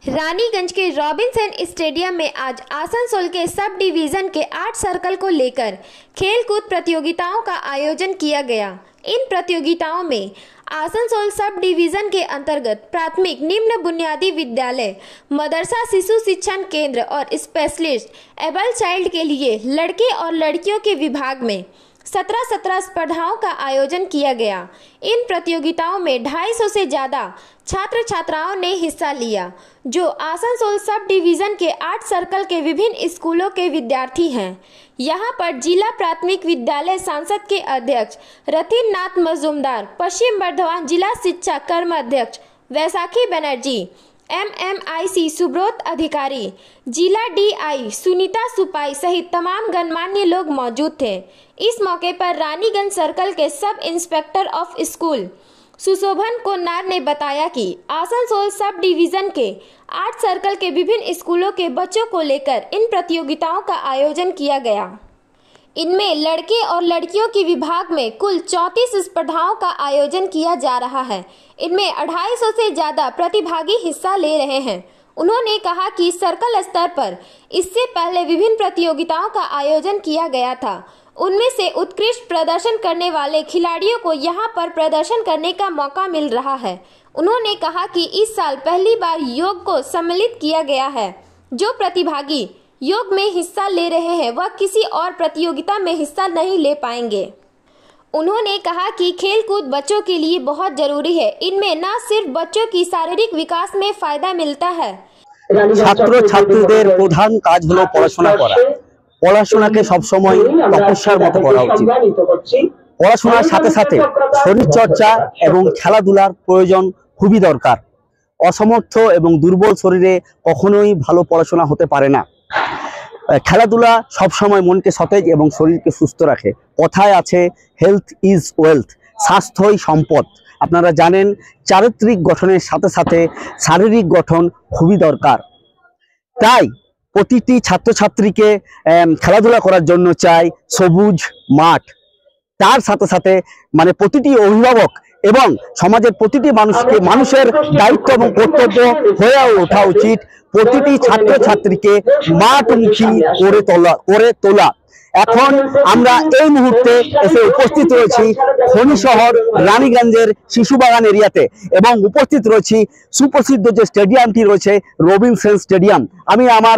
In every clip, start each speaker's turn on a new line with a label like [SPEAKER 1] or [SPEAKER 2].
[SPEAKER 1] रानीगंज के Robinson stadium में आज आसनसोल के सब डिवीजन के 8 सर्कल को लेकर खेलकूद प्रतियोगिताओं का आयोजन किया गया। इन प्रतियोगिताओं में आसनसोल सब डिवीजन के अंतर्गत प्राथमिक निम्न बुनियादी विद्यालय, मदरसा, शिशु शिक्षण केंद्र और स्पेशलिस्ट एबल चाइल्ड के लिए लड़के और लड़कियों के विभाग में 17 स्पर्धाओं का आयोजन किया गया। इन प्रतियोगिताओं में 250 से ज़्यादा छात्र छात्राओं ने हिस्सा लिया, जो आसनसोल सब डिवीज़न के 8 सर्कल के विभिन्न स्कूलों के विद्यार्थी हैं। यहां पर जिला प्राथमिक विद्यालय सांसद के अध्यक्ष रतिन नाथ मजूमदार, पश्चिम बर्धमान जिला शिक्षा कर्म अध्यक्ष वैशाखी बनर्जी, MMIC सुब्रोत अधिकारी, जिला DI सुनीता सुपाई सहित तमाम गणमान्य लोग मौजूद थे। इस मौके पर रानीगंज सर्कल के सब इंस्पेक्टर ऑफ स्कूल सुशोभन कोनार ने बताया कि आसनसोल सब डिवीजन के 8 सर्कल के विभिन्न स्कूलों के बच्चों को लेकर इन प्रतियोगिताओं का आयोजन किया गया। इनमें लड़के और लड़कियों के विभाग में कुल 34 स्पर्धाओं का आयोजन किया जा रहा है। इनमें 250 से ज़्यादा प्रतिभागी हिस्सा ले रहे हैं। उन्होंने कहा कि सर्कल स्तर पर इससे पहले विभिन्न प्रतियोगिताओं का आयोजन किया गया था। उनमें से उत्कृष्ट प्रदर्शन करने वाले खिलाड़ियों को यहां पर प्रदर्शन करने का मौका मिल रहा है। उन्होंने कहा कि इस साल पहली बार योग को सम्मिलित किया गया है। जो प्रतिभागी योग में हिस्सा ले रहे हैं वह किसी और प्रतियोगिता में हिस्सा नहीं ले पाएंगे। उन्होंने कहा कि खेलकूद बच्चों के लिए बहुत जरूरी है। इनमें न सिर्फ बच्चों की शारीरिक विकास में फायदा मिलता है।
[SPEAKER 2] छात्र छात्रीদের প্রধান কাজ হলো পড়াশোনা করা। পড়াশোনাকে সব সময় তপস্যার মতো করা উচিত। পড়াশোনার সাথে সাথে শরীর চর্চা এবং খেলাধুলার প্রয়োজন খুবই দরকার। অসমর্থ এবং দুর্বল শরীরে কখনোই ভালো পড়াশোনা হতে পারে না। খেলাধুলা সব সময় মনকে সতেজ এবং শরীরকে সুস্থ রাখে। কথায় আছে হেলথ ইজ ওয়েলথ, স্বাস্থ্যই সম্পদ। আপনারা জানেন চারিত্রিক গঠনের সাথে সাথে শারীরিক গঠন খুবই দরকার। তাই প্রতিটি ছাত্রছাত্রীকে খেলাধুলা করার জন্য চাই সবুজ মাঠ। তার সাথে সাথে মানে প্রতিটি অভিভাবক এবং সমাজের প্রতিটি মানুষের দায়িত্ব এবং কর্তব্য হয়ে ওঠা উচিত প্রতিটি ছাত্রছাত্রীকে মাঠমুখী করে তোলা। এখন আমরা এই মুহূর্তে এসে উপস্থিত রয়েছি খনি শহর রানীগঞ্জের শিশুবাগান এরিয়াতে এবং উপস্থিত রয়েছি সুপ্রসিদ্ধ যে স্টেডিয়ামটি রয়েছে রবিনসন স্টেডিয়াম। আমি আমার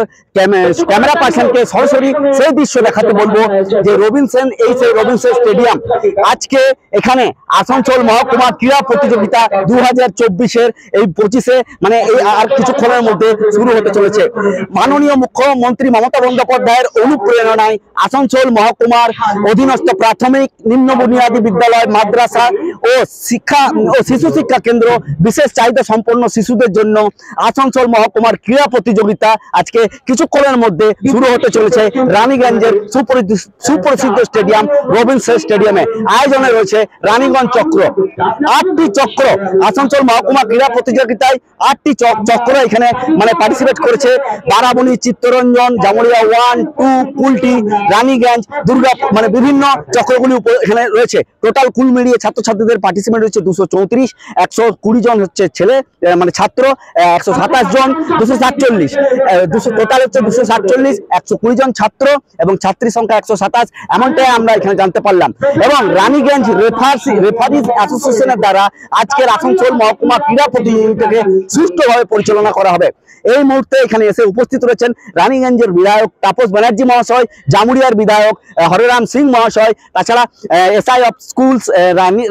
[SPEAKER 2] ক্যামেরা পার্সনকে সরাসরি সেই দৃশ্য দেখাতে বলবো যে সেই রবিনসন স্টেডিয়াম আজকে এখানে আসানসোল মহকুমা ক্রীড়া প্রতিযোগিতা 2024-এর এই 25-এ মানে এই আর কিছুক্ষণের মধ্যে শুরু হতে চলেছে। মাননীয় মুখ্যমন্ত্রী মমতা বন্দ্যোপাধ্যায়ের অনুপ্রেরণায় আসানসোল মহকুমার অধীনস্থ প্রাথমিক নিম্ন বুনিয়াদী বিদ্যালয়, মাদ্রাসা ও শিশু শিক্ষা কেন্দ্র বিশেষ চাহিদা সম্পন্ন শিশুদের জন্য আসানসোল মহকুমার ক্রীড়া প্রতিযোগিতা আজকে কিছুক্ষণের মধ্যে শুরু হতে চলেছে রানীগঞ্জের সুপ্রসিদ্ধ স্টেডিয়াম রবিনসন স্টেডিয়ামে। আয়োজনে রয়েছে রানীগঞ্জ চক্র। 8টি চক্র আসানসোল মহকুমা ক্রীড়া প্রতিযোগিতায় 8টি চক্র এখানে মানে পার্টিসিপেট করেছে। বারাবণী, চিত্তরঞ্জন, জামুরিয়া 1, 2, কুলটি, রানীগঞ্জ, দুর্গা মানে বিভিন্ন চক্রগুলি এখানে রয়েছে। টোটাল কুল মিলিয়ে ছাত্রছাত্রীদের পার্টিসিপেট হচ্ছে 234। 120 জন হচ্ছে ছেলে মানে ছাত্র, 127 জন, 247 টোটাল হচ্ছে 247, 120 জন ছাত্র এবং ছাত্রী সংখ্যা 127 এমনটাই আমরা এখানে জানতে পারলাম। এবং রানীগঞ্জ রেফারিজ অ্যাসোসিয়েশনের দ্বারা আজকের আসানসোল মহকুমা ক্রীড়া প্রতিযোগিতাকে সুষ্ঠুভাবে পরিচালনা করা হবে। এই মুহূর্তে এখানে এসে উপস্থিত রয়েছেন রানীগঞ্জের বিধায়ক তাপস ব্যানার্জি মহাশয়, জামুরিয়ার বিধায়ক হরেরাম সিং মহাশয়, তাছাড়া SI অফ স্কুলস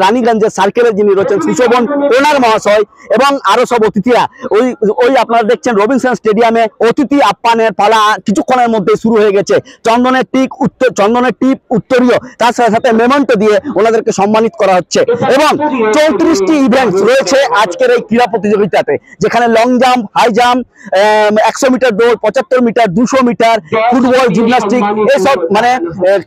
[SPEAKER 2] রানীগঞ্জের সার্কেলের যিনি রয়েছেন সুশোভন কোনার মহাশয় এবং আরো সব অতিথিরা। ওই আপনারা দেখছেন রবিনসন স্টেডিয়ামে অতিথি আপ্যায়নের পালা কিছুক্ষণের মধ্যে শুরু হয়ে গেছে। চন্দনের টিপ উত্তরীয় তার সাথে সাথে মেমেন্টো দিয়ে ওনাদেরকে সম্মানিত করা হচ্ছে। এবং 34টি ইভেন্টস রয়েছে আজকের এই ক্রীড়া প্রতিযোগিতাতে, যেখানে long jump, high jump, 100 metre দৌড়, 75 মিটার, 200 মিটার, ফুটবল, জিমনাস্টিক এসব মানে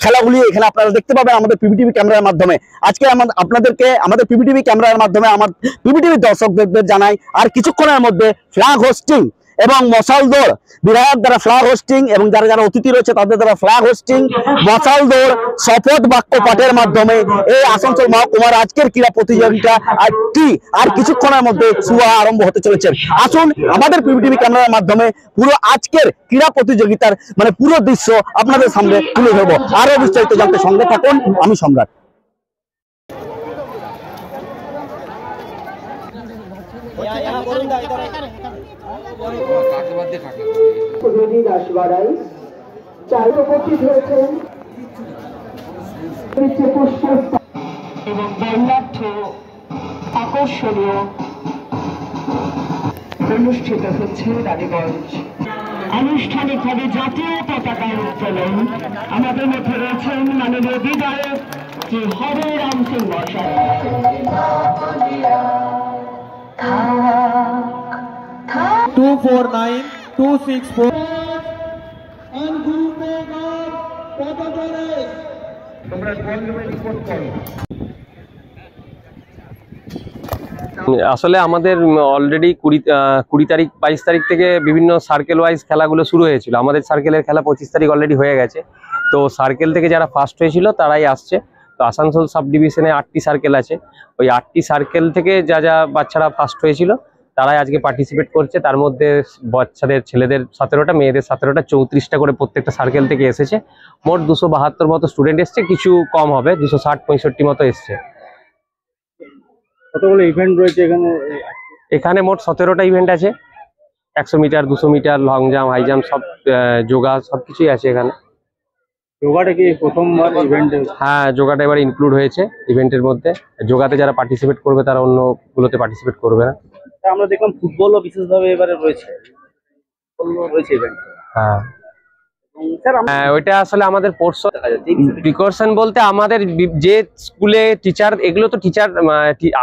[SPEAKER 2] খেলাগুলি এখানে আপনারা দেখতে পাবেন আমাদের PPTV ক্যামেরার মাধ্যমে। আজকে আপনাদেরকে আমাদের PPTV ক্যামেরার মাধ্যমে আমার PPTV দর্শকদের জানাই আর কিছুক্ষণের মধ্যে ফ্ল্যাগ হোস্টিং এবং মশাল দৌড় বিধায়ক দ্বারা ফ্ল্যাগ হোস্টিং এবং যারা যারা অতিথি রয়েছে তাদের দ্বারা ফ্ল্যাগ হোস্টিং, মশাল দৌড়, শপথ বাক্য পাঠের মাধ্যমে এই আসানসোল মহকুমার আজকের ক্রীড়া প্রতিযোগিতা আর কিছুক্ষণের মধ্যে শুরু আরম্ভ হতে চলেছে। আসুন আমাদের পিবিটিভি ক্যামেরার মাধ্যমে পুরো আজকের ক্রীড়া প্রতিযোগিতার মানে পুরো দৃশ্য আপনাদের সামনে তুলে ধরবো। আরো বিস্তারিত জানতে সঙ্গে থাকুন, আমি সম্রাট।
[SPEAKER 3] এবং বর্ণাঢ্য আকর্ষণীয় অনুষ্ঠিত হচ্ছে রানীগঞ্জ। আনুষ্ঠানিকভাবে জাতীয় পতাকার উত্তোলন। আমাদের মধ্যে রয়েছেন মাননীয় বিধায়ক শ্রী হরে রাম সিং মশাই।
[SPEAKER 4] 249264
[SPEAKER 5] আসলে আমাদের অলরেডি 20 তারিখ 22 তারিখ থেকে বিভিন্ন সার্কেল ওয়াইজ খেলাগুলো শুরু হয়েছিল। আমাদের সার্কেলের খেলা 25 তারিখ অলরেডি হয়ে গেছে। তো সার্কেল থেকে যারা ফার্স্ট হয়েছিল তারাই আসছে। তো আসানসোল সাব ডিভিশনে 8টি সার্কেল আছে। ওই 8টি সার্কেল থেকে যা বাচ্চারা ফার্স্ট হয়েছিল তারাই আজকে পার্টিসিপেট করছে। তার মধ্যে বাচ্চাদের ছেলেদের 17টা, মেয়েদের 17টা, 34টা করে প্রত্যেকটা সার্কেল থেকে এসেছে। মোট 272 মতো স্টুডেন্ট এসছে, কিছু কম হবে, 260-65 মতো এসছে।
[SPEAKER 2] কতগুলো ইভেন্ট রয়েছে এখানে?
[SPEAKER 5] এখানে মোট 17টা ইভেন্ট আছে। 100 metre, 200 metre, long jump, high jump, সব যোগা সবকিছুই আছে এখানে।
[SPEAKER 2] যোগাটা কি প্রথমবার ইভেন্টে?
[SPEAKER 5] হ্যাঁ, যোগাটা এবার ইনক্লুড হয়েছে ইভেন্টের মধ্যে। যোগাতে যারা পার্টিসিপেট করবে তারা অন্যগুলোতে পার্টিসিপেট করবে না।
[SPEAKER 2] আমরা দেখলাম ফুটবলও বিশেষভাবে এবারে রয়েছে ইভেন্ট।
[SPEAKER 5] হ্যাঁ, ওইটা আসলে আমাদের প্রিকশন বলতে আমাদের যে স্কুলে টিচার, এগুলো তো টিচার,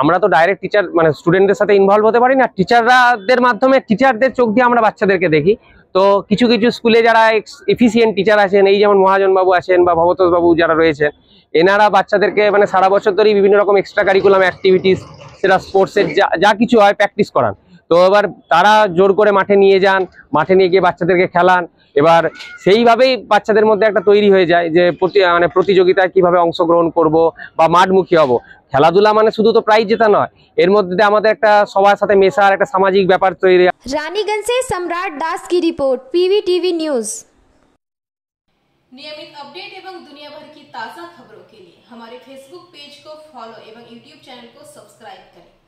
[SPEAKER 5] আমরা তো ডাইরেক্ট টিচার মানে স্টুডেন্টদের সাথে ইনভলভ হতে পারি না। টিচারদের মাধ্যমে, টিচারদের চোখ দিয়ে আমরা বাচ্চাদেরকে দেখি। তো কিছু কিছু স্কুলে যারা এফিসিয়েন্ট টিচার আছেন, এই যেমন মহাজন বাবু আছেন বা ভবতোষ বাবু যারা রয়েছেন, এনারা বাচ্চাদেরকে মানে সারা বছর ধরেই বিভিন্ন রকম এক্সট্রা কারিকুলাম অ্যাক্টিভিটিস, সেটা স্পোর্টসের যা কিছু হয় প্র্যাকটিস করান। তো এবার তারা জোর করে মাঠে নিয়ে যান, মাঠে নিয়ে গিয়ে বাচ্চাদেরকে খেলান। এবার সেইভাবেই বাচ্চাদের মধ্যে একটা তৈরি হয়ে যায় যে প্রতিযোগিতায় কিভাবে অংশগ্রহণ করব বা মাঠমুখী হব। খেলাধুলা মানে শুধু তো প্রাইজ জেতা নয়, এর মধ্যে আমাদের একটা সবার সাথে মেশার একটা সামাজিক ব্যাপার তৈরি।
[SPEAKER 1] रानीगंज से सम्राट दास की रिपोर्ट, पीवीटीवी न्यूज।
[SPEAKER 6] नियमित अपडेट एवं दुनिया भर की ताज़ा खबरों के लिए हमारे फेसबुक पेज को फॉलो एवं यूट्यूब चैनल को सब्सक्राइब करें।